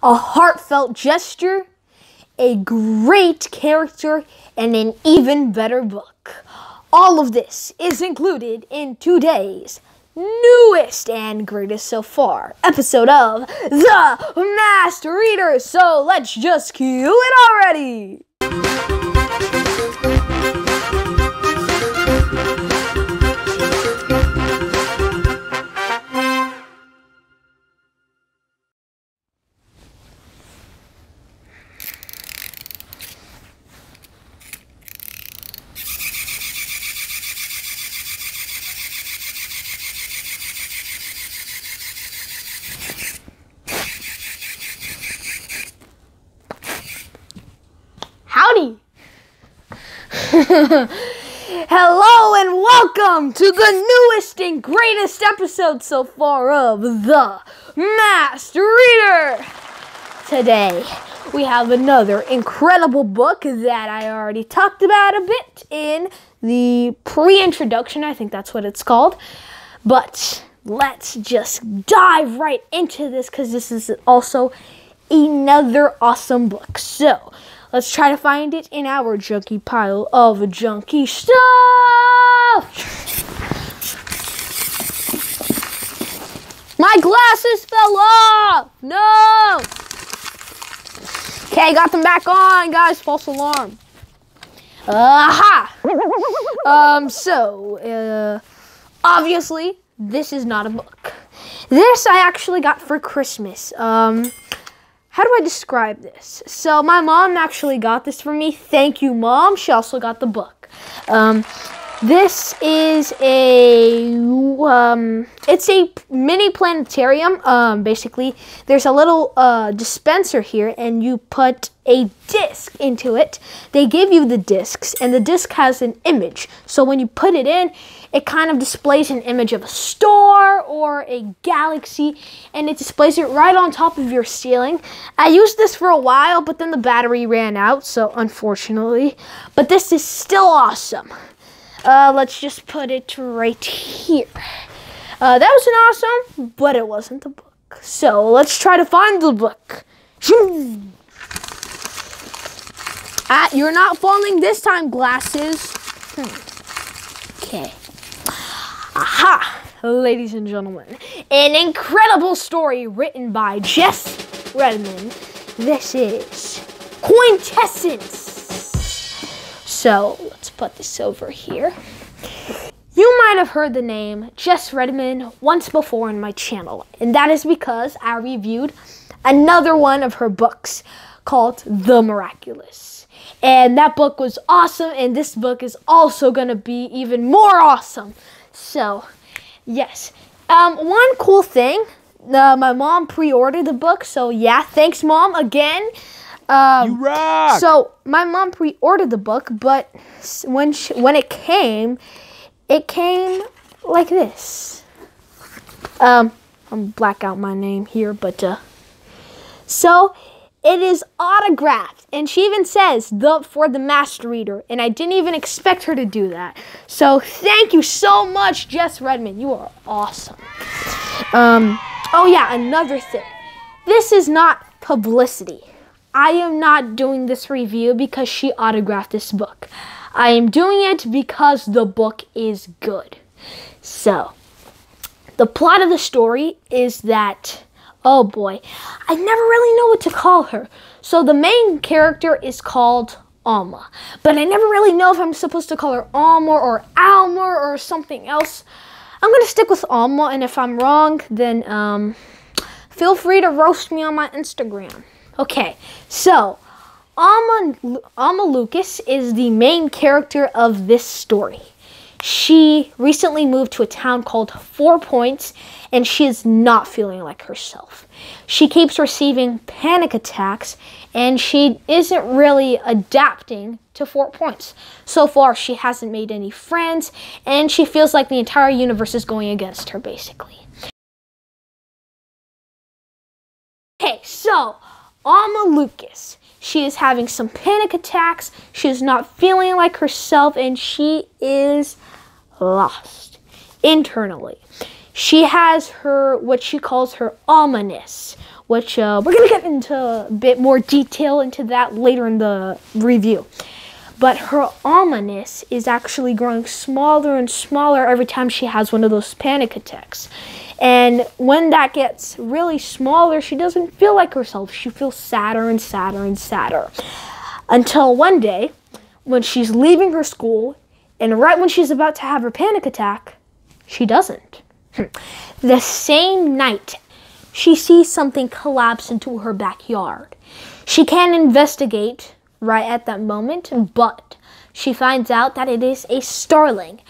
a heartfelt gesture, a great character, and an even better book. All of this is included in today's newest and greatest so far episode of The Master Reader. So let's just cue it already. Howdy! Hello and welcome to the newest and greatest episode so far of The Master Reader. Today we have another incredible book that I already talked about a bit in the pre-introduction. I think that's what it's called. But let's just dive right into this because this is also another awesome book. So let's try to find it in our junky pile of junky stuff. My glasses fell off. No. Okay, got them back on, guys. False alarm. Aha. Obviously, this is not a book. This I actually got for Christmas. How do I describe this? So my mom actually got this for me. Thank you, Mom. She also got the book. This is it's a mini planetarium. Basically, there's a little dispenser here, and you put a disc into it. They give you the discs, and the disc has an image. So when you put it in, it kind of displays an image of a star or a galaxy, and it displays it right on top of your ceiling. I used this for a while, but then the battery ran out, so unfortunately. But this is still awesome. Let's just put it right here. That was an awesome, but it wasn't the book. So let's try to find the book. You're not falling this time, glasses. Okay. Aha, ladies and gentlemen. An incredible story written by Jess Redmond. This is Quintessence. So let's put this over here. You might have heard the name Jess Redmond once before in my channel, and that is because I reviewed another one of her books called The Miraculous. And that book was awesome, and this book is also going to be even more awesome. So, yes. One cool thing, my mom pre-ordered the book, so yeah, thanks, Mom, again. You rock! So my mom pre-ordered the book, but when it came like this. I'm black out my name here, but so it is autographed, and she even says for the Master Reader, and I didn't even expect her to do that. So thank you so much, Jess Redmond. You are awesome. Oh yeah, another thing. This is not publicity. I am not doing this review because she autographed this book. I am doing it because the book is good. So, the plot of the story is that, oh boy, I never really know what to call her. So the main character is called Alma, but I never really know if I'm supposed to call her Alma or Alma or something else. I'm going to stick with Alma, and if I'm wrong, then feel free to roast me on my Instagram. Okay, so Alma Lucas is the main character of this story. She recently moved to a town called 4 Points, and she is not feeling like herself. She keeps receiving panic attacks, and she isn't really adapting to 4 Points. So far, she hasn't made any friends, and she feels like the entire universe is going against her, basically. Okay, so Alma Lucas, she is having some panic attacks, she is not feeling like herself, and she is lost internally. She has what she calls her Almaness, which we're going to get into a bit more detail into that later in the review. But her almaness is actually growing smaller and smaller every time she has one of those panic attacks. And when that gets really smaller, she doesn't feel like herself. She feels sadder and sadder and sadder. Until one day, when she's leaving her school, and right when she's about to have her panic attack, she doesn't. The same night, she sees something collapse into her backyard. She can't investigate right at that moment, but she finds out that it is a starling,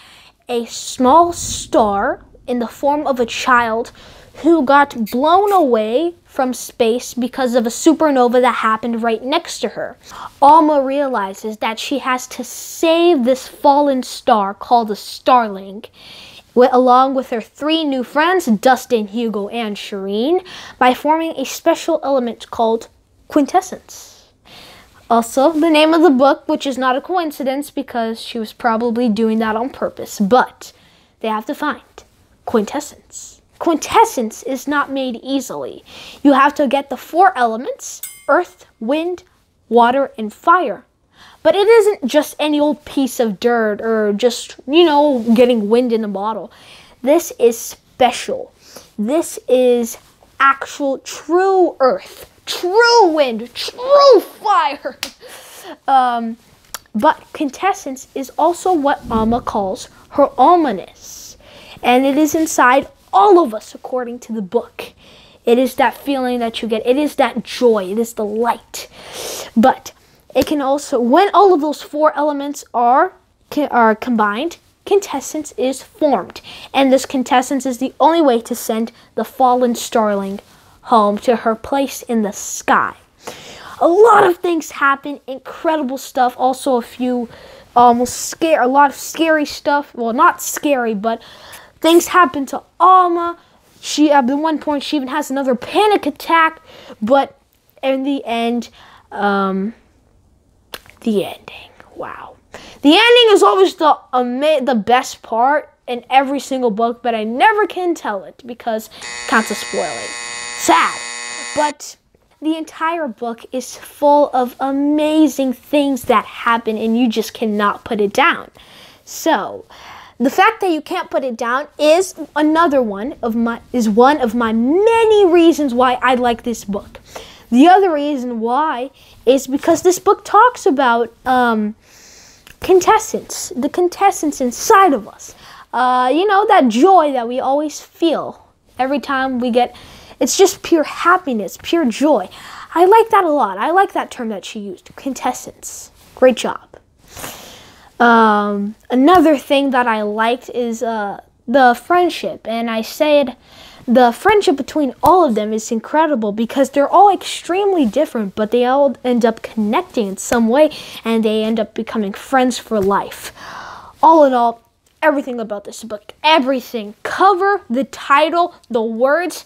a small star in the form of a child who got blown away from space because of a supernova that happened right next to her. Alma realizes that she has to save this fallen star called a starling, along with her 3 new friends, Dustin, Hugo, and Shireen, by forming a special element called quintessence. Also, the name of the book, which is not a coincidence because she was probably doing that on purpose, but they have to find quintessence. Quintessence is not made easily. You have to get the 4 elements, earth, wind, water, and fire. But it isn't just any old piece of dirt or just, getting wind in a bottle. This is special. This is actual true earth, true wind, true fire. But quintessence is also what Alma calls her almaness. And it is inside all of us, according to the book. It is that feeling that you get. It is that joy. It is the light. But it can also, when all of those 4 elements are combined, quintessence is formed. And this quintessence is the only way to send the fallen starling home to her place in the sky. A lot of things happen, incredible stuff. Also a lot of scary stuff. Well, not scary, but things happen to Alma. At one point, she even has another panic attack. But in the end, the ending. Wow. The ending is always the best part in every single book, but I never can tell it because it counts as spoiling. Sad. But the entire book is full of amazing things that happen, and you just cannot put it down. So, the fact that you can't put it down is one of my many reasons why I like this book. The other reason why is because this book talks about quintessence, the quintessence inside of us. That joy that we always feel every time we get. It's just pure happiness, pure joy. I like that a lot. I like that term that she used, quintessence. Great job. Another thing that I liked is the friendship. And I said the friendship between all of them is incredible because they're all extremely different, but they all end up connecting in some way, and they end up becoming friends for life. All in all, everything about this book, everything, cover, the title, the words,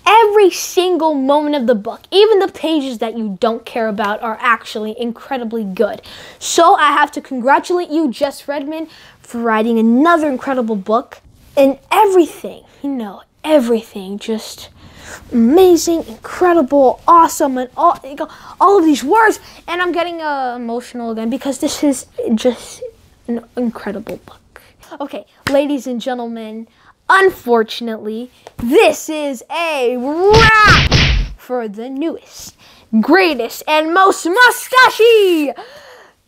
every single moment of the book, even the pages that you don't care about are actually incredibly good. So I have to congratulate you, Jess Redman, for writing another incredible book. And everything, everything, just amazing, incredible, awesome, and all of these words. And I'm getting emotional again because this is just an incredible book. Okay, ladies and gentlemen, unfortunately, this is a wrap for the newest, greatest, and most mustachy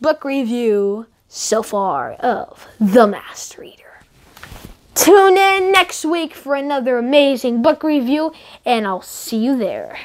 book review so far of The Masked Reader. Tune in next week for another amazing book review, and I'll see you there.